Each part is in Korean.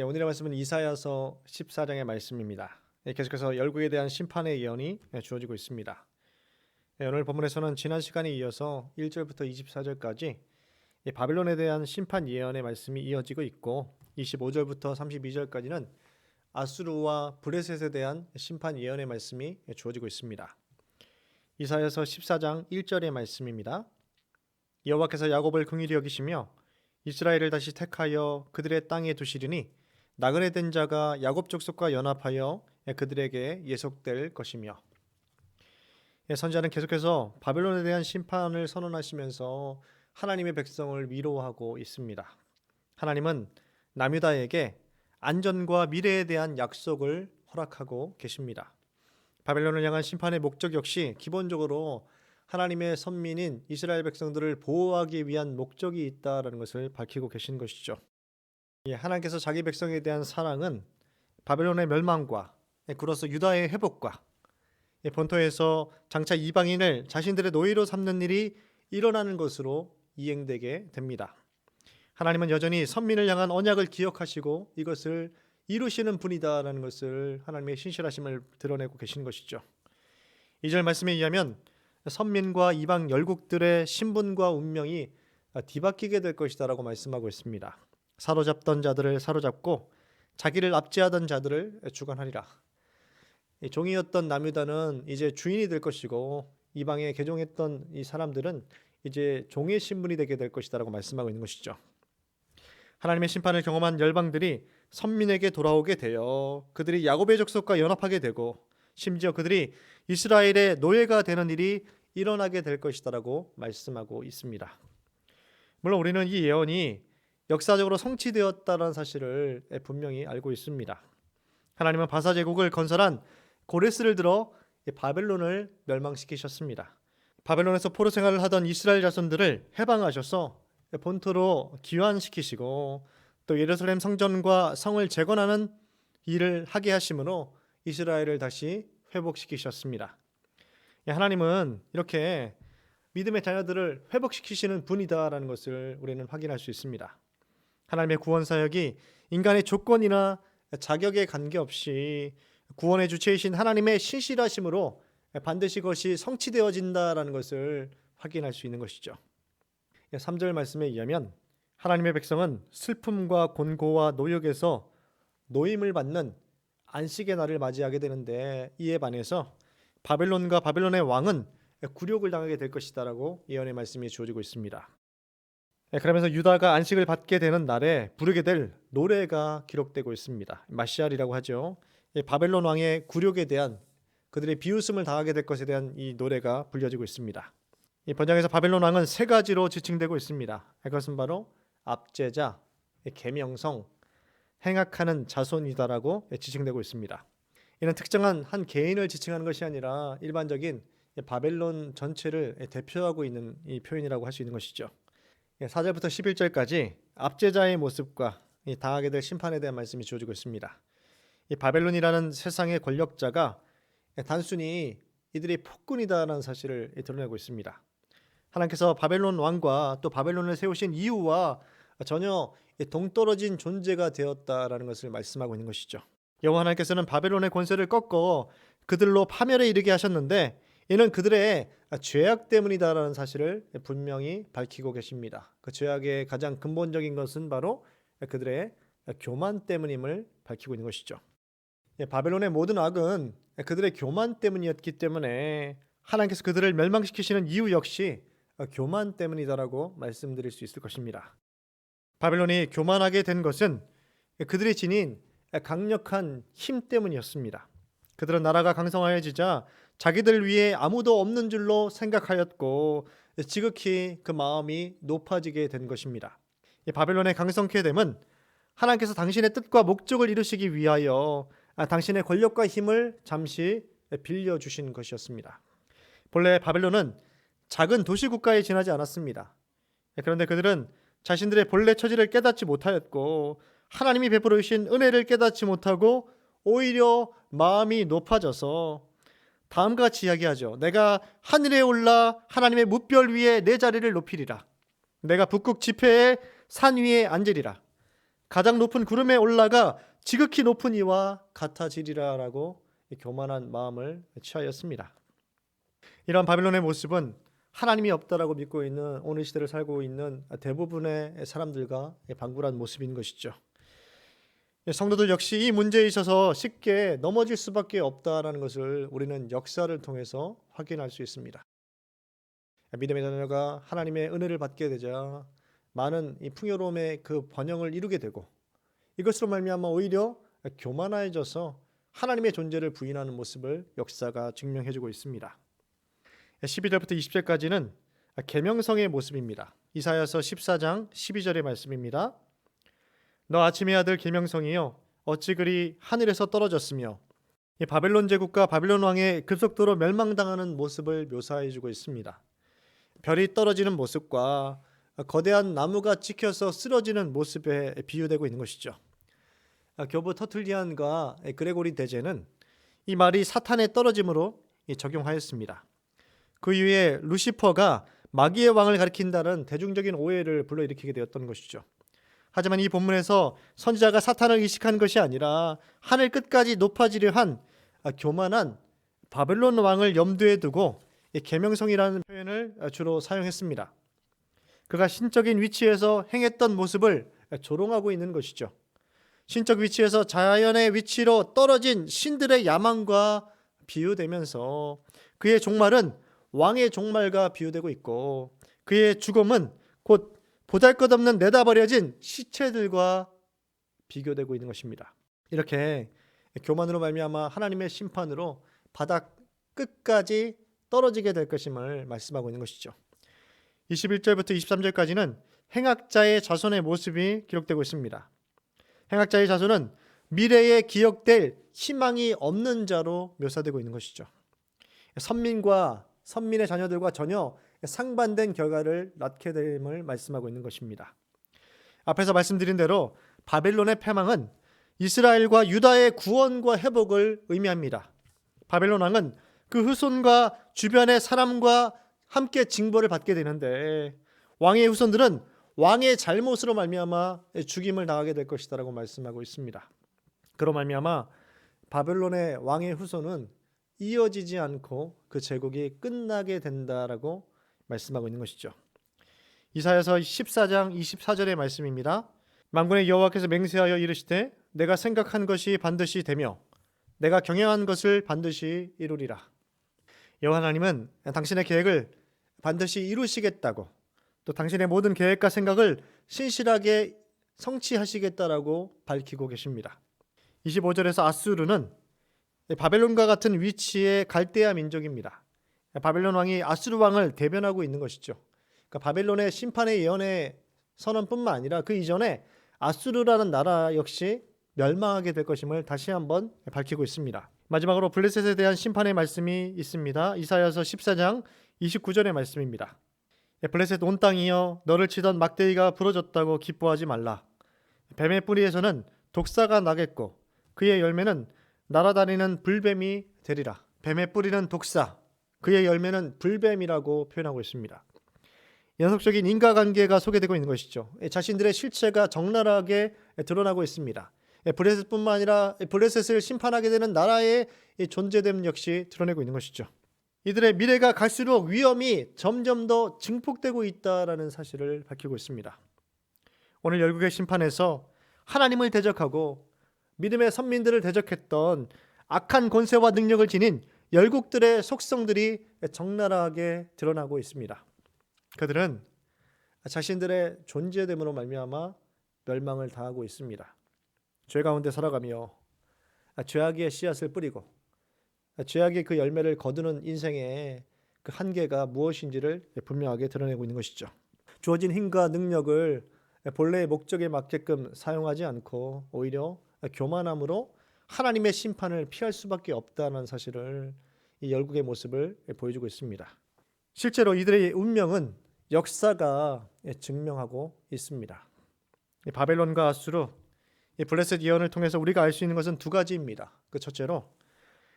오늘의 말씀은 이사야서 14장의 말씀입니다. 계속해서 열국에 대한 심판의 예언이 주어지고 있습니다. 오늘 본문에서는 지난 시간에 이어서 1절부터 24절까지 바벨론에 대한 심판 예언의 말씀이 이어지고 있고 25절부터 32절까지는 아수르와 브레셋에 대한 심판 예언의 말씀이 주어지고 있습니다. 이사야서 14장 1절의 말씀입니다. 여호와께서 야곱을 긍휼히 여기시며 이스라엘을 다시 택하여 그들의 땅에 두시리니 나그네 된 자가 야곱 족속과 연합하여 그들에게 예속될 것이며. 선지자는 계속해서 바벨론에 대한 심판을 선언하시면서 하나님의 백성을 위로하고 있습니다. 하나님은 남유다에게 안전과 미래에 대한 약속을 허락하고 계십니다. 바벨론을 향한 심판의 목적 역시 기본적으로 하나님의 선민인 이스라엘 백성들을 보호하기 위한 목적이 있다라는 것을 밝히고 계신 것이죠. 하나님께서 자기 백성에 대한 사랑은 바벨론의 멸망과 그로서 유다의 회복과 본토에서 장차 이방인을 자신들의 노예로 삼는 일이 일어나는 것으로 이행되게 됩니다. 하나님은 여전히 선민을 향한 언약을 기억하시고 이것을 이루시는 분이다라는 것을 하나님의 신실하심을 드러내고 계신 것이죠. 2절 말씀에 의하면 선민과 이방 열국들의 신분과 운명이 뒤바뀌게 될 것이다라고 말씀하고 있습니다. 사로잡던 자들을 사로잡고 자기를 압제하던 자들을 주관하리라. 종이었던 남유다는 이제 주인이 될 것이고 이방에 개종했던 이 사람들은 이제 종의 신분이 되게 될 것이다라고 말씀하고 있는 것이죠. 하나님의 심판을 경험한 열방들이 선민에게 돌아오게 되어 그들이 야곱의 족속과 연합하게 되고 심지어 그들이 이스라엘의 노예가 되는 일이 일어나게 될 것이다라고 말씀하고 있습니다. 물론 우리는 이 예언이 역사적으로 성취되었다는 사실을 분명히 알고 있습니다. 하나님은 바사 제국을 건설한 고레스를 들어 바벨론을 멸망시키셨습니다. 바벨론에서 포로 생활을 하던 이스라엘 자손들을 해방하셔서 본토로 귀환시키시고 또 예루살렘 성전과 성을 재건하는 일을 하게 하심으로 이스라엘을 다시 회복시키셨습니다. 하나님은 이렇게 믿음의 자녀들을 회복시키시는 분이다라는 것을 우리는 확인할 수 있습니다. 하나님의 구원 사역이 인간의 조건이나 자격에 관계없이 구원의 주체이신 하나님의 신실하심으로 반드시 그것이 성취되어진다라는 것을 확인할 수 있는 것이죠. 3절 말씀에 의하면 하나님의 백성은 슬픔과 곤고와 노역에서 노임을 받는 안식의 날을 맞이하게 되는데 이에 반해서 바벨론과 바벨론의 왕은 굴욕을 당하게 될 것이다라고 예언의 말씀이 주어지고 있습니다. 그러면서 유다가 안식을 받게 되는 날에 부르게 될 노래가 기록되고 있습니다. 마시알이라고 하죠. 바벨론 왕의 굴욕에 대한 그들의 비웃음을 당하게 될 것에 대한 이 노래가 불려지고 있습니다. 이 번역에서 바벨론 왕은 세 가지로 지칭되고 있습니다. 그것은 바로 압제자, 계명성, 행악하는 자손이다라고 지칭되고 있습니다. 이는 특정한 한 개인을 지칭하는 것이 아니라 일반적인 바벨론 전체를 대표하고 있는 이 표현이라고 할 수 있는 것이죠. 4절부터 11절까지 압제자의 모습과 당하게 될 심판에 대한 말씀이 주어지고 있습니다. 이 바벨론이라는 세상의 권력자가 단순히 이들이 폭군이다라는 사실을 드러내고 있습니다. 하나님께서 바벨론 왕과 또 바벨론을 세우신 이유와 전혀 동떨어진 존재가 되었다라는 것을 말씀하고 있는 것이죠. 여호와 하나님께서는 바벨론의 권세를 꺾어 그들로 파멸에 이르게 하셨는데 이는 그들의 죄악 때문이다라는 사실을 분명히 밝히고 계십니다. 그 죄악의 가장 근본적인 것은 바로 그들의 교만 때문임을 밝히고 있는 것이죠. 바벨론의 모든 악은 그들의 교만 때문이었기 때문에 하나님께서 그들을 멸망시키시는 이유 역시 교만 때문이다라고 말씀드릴 수 있을 것입니다. 바벨론이 교만하게 된 것은 그들이 지닌 강력한 힘 때문이었습니다. 그들은 나라가 강성하여지자 자기들 위에 아무도 없는 줄로 생각하였고 지극히 그 마음이 높아지게 된 것입니다. 바벨론의 강성케 됨은 하나님께서 당신의 뜻과 목적을 이루시기 위하여 당신의 권력과 힘을 잠시 빌려주신 것이었습니다. 본래 바벨론은 작은 도시 국가에 지나지 않았습니다. 그런데 그들은 자신들의 본래 처지를 깨닫지 못하였고 하나님이 베풀어 주신 은혜를 깨닫지 못하고 오히려 마음이 높아져서 다음과 같이 이야기하죠. 내가 하늘에 올라 하나님의 뭇별 위에 내 자리를 높이리라. 내가 북극 지폐의 산 위에 앉으리라. 가장 높은 구름에 올라가 지극히 높은 이와 같아지리라라고 교만한 마음을 취하였습니다. 이러한 바벨론의 모습은 하나님이 없다라고 믿고 있는 오늘 시대를 살고 있는 대부분의 사람들과 방불한 모습인 것이죠. 성도들 역시 이 문제에 있어서 쉽게 넘어질 수밖에 없다라는 것을 우리는 역사를 통해서 확인할 수 있습니다. 믿음의 자녀가 하나님의 은혜를 받게 되자 많은 이 풍요로움의 그 번영을 이루게 되고, 이것으로 말미암아 오히려 교만해져서 하나님의 존재를 부인하는 모습을 역사가 증명해주고 있습니다. 12절부터 20절까지는 계명성의 모습입니다. 이사야서 14장 12절의 말씀입니다. 너 아침의 아들 계명성이여 어찌 그리 하늘에서 떨어졌으며, 바벨론 제국과 바벨론 왕의 급속도로 멸망당하는 모습을 묘사해주고 있습니다. 별이 떨어지는 모습과 거대한 나무가 찍혀서 쓰러지는 모습에 비유되고 있는 것이죠. 교부 터툴리안과 그레고리 대제는 이 말이 사탄의 떨어짐으로 적용하였습니다. 그 이후에 루시퍼가 마귀의 왕을 가리킨다는 대중적인 오해를 불러일으키게 되었던 것이죠. 하지만 이 본문에서 선지자가 사탄을 의식한 것이 아니라 하늘 끝까지 높아지려 한 교만한 바벨론 왕을 염두에 두고 계명성이라는 표현을 주로 사용했습니다. 그가 신적인 위치에서 행했던 모습을 조롱하고 있는 것이죠. 신적 위치에서 자연의 위치로 떨어진 신들의 야망과 비유되면서 그의 종말은 왕의 종말과 비유되고 있고, 그의 죽음은 곧 보잘것없는 내다버려진 시체들과 비교되고 있는 것입니다. 이렇게 교만으로 말미암아 하나님의 심판으로 바닥 끝까지 떨어지게 될 것임을 말씀하고 있는 것이죠. 21절부터 23절까지는 행악자의 자손의 모습이 기록되고 있습니다. 행악자의 자손은 미래에 기억될 희망이 없는 자로 묘사되고 있는 것이죠. 선민의 자녀들과 전혀 상반된 결과를 낳게 됨을 말씀하고 있는 것입니다. 앞에서 말씀드린 대로 바벨론의 패망은 이스라엘과 유다의 구원과 회복을 의미합니다. 바벨론 왕은 그 후손과 주변의 사람과 함께 징벌을 받게 되는데, 왕의 후손들은 왕의 잘못으로 말미암아 죽임을 당하게 될 것이다라고 말씀하고 있습니다. 그로 말미암아 바벨론의 왕의 후손은 이어지지 않고 그 제국이 끝나게 된다라고 말씀하고 있는 것이죠. 이사야서 14장 24절의 말씀입니다. 만군의 여호와께서 맹세하여 이르시되 내가 생각한 것이 반드시 되며 내가 경영한 것을 반드시 이루리라. 여호와 하나님은 당신의 계획을 반드시 이루시겠다고, 또 당신의 모든 계획과 생각을 신실하게 성취하시겠다라고 밝히고 계십니다. 25절에서 아수르는 바벨론과 같은 위치의 갈대아 민족입니다. 바벨론 왕이 아수르 왕을 대변하고 있는 것이죠. 그러니까 바벨론의 심판의 예언의 선언뿐만 아니라 그 이전에 아수르라는 나라 역시 멸망하게 될 것임을 다시 한번 밝히고 있습니다. 마지막으로 블레셋에 대한 심판의 말씀이 있습니다. 이사야서 14장 29절의 말씀입니다. 블레셋 온 땅이여 너를 치던 막대기가 부러졌다고 기뻐하지 말라. 뱀의 뿌리에서는 독사가 나겠고 그의 열매는 날아다니는 불뱀이 되리라. 뱀의 뿌리는 독사, 그의 열매는 불뱀이라고 표현하고 있습니다. 연속적인 인과관계가 소개되고 있는 것이죠. 자신들의 실체가 적나라하게 드러나고 있습니다. 블레셋뿐만 아니라 블레셋을 심판하게 되는 나라의 존재됨 역시 드러내고 있는 것이죠. 이들의 미래가 갈수록 위험이 점점 더 증폭되고 있다라는 사실을 밝히고 있습니다. 오늘 열국의 심판에서 하나님을 대적하고 믿음의 선민들을 대적했던 악한 권세와 능력을 지닌 열국들의 속성들이 적나라하게 드러나고 있습니다. 그들은 자신들의 존재됨으로 말미암아 멸망을 당하고 있습니다. 죄 가운데 살아가며 죄악의 씨앗을 뿌리고 죄악의 그 열매를 거두는 인생의 그 한계가 무엇인지를 분명하게 드러내고 있는 것이죠. 주어진 힘과 능력을 본래의 목적에 맞게끔 사용하지 않고 오히려 교만함으로 하나님의 심판을 피할 수밖에 없다는 사실을 이 열국의 모습을 보여주고 있습니다. 실제로 이들의 운명은 역사가 증명하고 있습니다. 바벨론과 아수르, 이 블레셋 예언을 통해서 우리가 알 수 있는 것은 두 가지입니다. 그 첫째로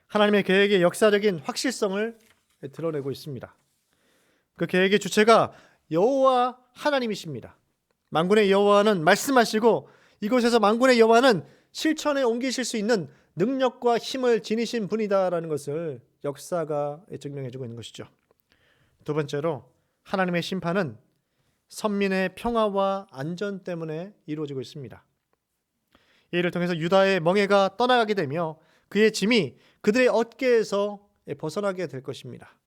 하나님의 계획의 역사적인 확실성을 드러내고 있습니다. 그 계획의 주체가 여호와 하나님이십니다. 만군의 여호와는 말씀하시고 이곳에서 만군의 여호와는 실천에 옮기실 수 있는 능력과 힘을 지니신 분이다라는 것을 역사가 증명해주고 있는 것이죠. 두 번째로 하나님의 심판은 선민의 평화와 안전 때문에 이루어지고 있습니다. 이를 통해서 유다의 멍에가 떠나가게 되며 그의 짐이 그들의 어깨에서 벗어나게 될 것입니다.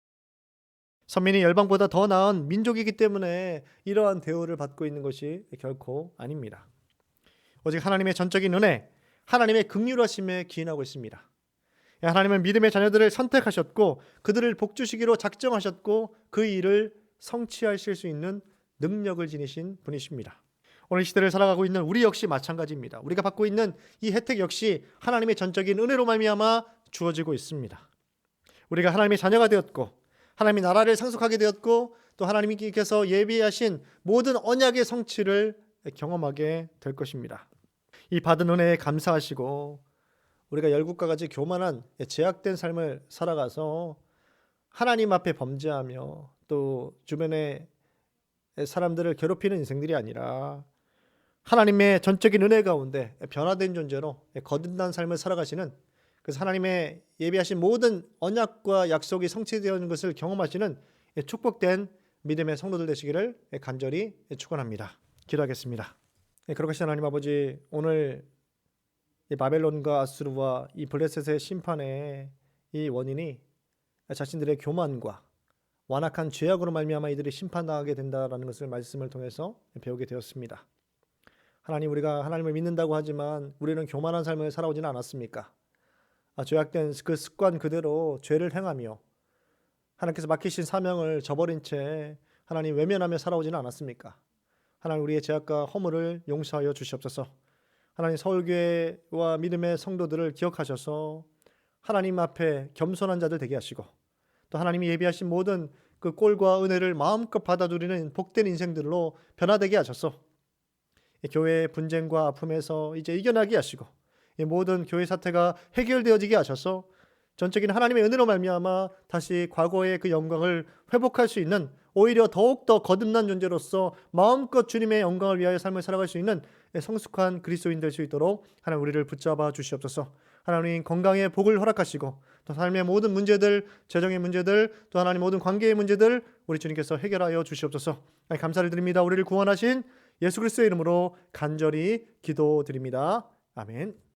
선민이 열방보다 더 나은 민족이기 때문에 이러한 대우를 받고 있는 것이 결코 아닙니다. 오직 하나님의 전적인 은혜, 하나님의 긍휼하심에 기인하고 있습니다. 하나님은 믿음의 자녀들을 선택하셨고 그들을 복주시기로 작정하셨고 그 일을 성취하실 수 있는 능력을 지니신 분이십니다. 오늘 시대를 살아가고 있는 우리 역시 마찬가지입니다. 우리가 받고 있는 이 혜택 역시 하나님의 전적인 은혜로 말미암아 주어지고 있습니다. 우리가 하나님의 자녀가 되었고 하나님의 나라를 상속하게 되었고 또 하나님께서 예비하신 모든 언약의 성취를 경험하게 될 것입니다. 이 받은 은혜에 감사하시고 우리가 열국과 같이 교만한 제약된 삶을 살아가서 하나님 앞에 범죄하며 또 주변의 사람들을 괴롭히는 인생들이 아니라 하나님의 전적인 은혜 가운데 변화된 존재로 거듭난 삶을 살아가시는, 그래서 하나님의 예비하신 모든 언약과 약속이 성취되는 것을 경험하시는 축복된 믿음의 성도들 되시기를 간절히 축원합니다. 기도하겠습니다. 거룩하신 하나님 아버지, 오늘 이 바벨론과 아수르와 이 블레셋의 심판의 이 원인이 자신들의 교만과 완악한 죄악으로 말미암아 이들이 심판당하게 된다라는 것을 말씀을 통해서 배우게 되었습니다. 하나님, 우리가 하나님을 믿는다고 하지만 우리는 교만한 삶을 살아오지는 않았습니까? 죄악된 그 습관 그대로 죄를 행하며 하나님께서 맡기신 사명을 저버린 채 하나님 외면하며 살아오지는 않았습니까? 하나님, 우리의 죄악과 허물을 용서하여 주시옵소서. 하나님, 서울교회와 믿음의 성도들을 기억하셔서 하나님 앞에 겸손한 자들 되게 하시고 또 하나님이 예비하신 모든 그 꼴과 은혜를 마음껏 받아들이는 복된 인생들로 변화되게 하셔서 교회의 분쟁과 아픔에서 이제 이겨나게 하시고 이 모든 교회 사태가 해결되어지게 하셔서 전적인 하나님의 은혜로 말미암아 다시 과거의 그 영광을 회복할 수 있는, 오히려 더욱더 거듭난 존재로서 마음껏 주님의 영광을 위하여 삶을 살아갈 수 있는 성숙한 그리스도인 될 수 있도록 하나님 우리를 붙잡아 주시옵소서. 하나님 건강의 복을 허락하시고 또 삶의 모든 문제들, 재정의 문제들, 또 하나님 모든 관계의 문제들 우리 주님께서 해결하여 주시옵소서. 감사를 드립니다. 우리를 구원하신 예수 그리스도의 이름으로 간절히 기도드립니다. 아멘.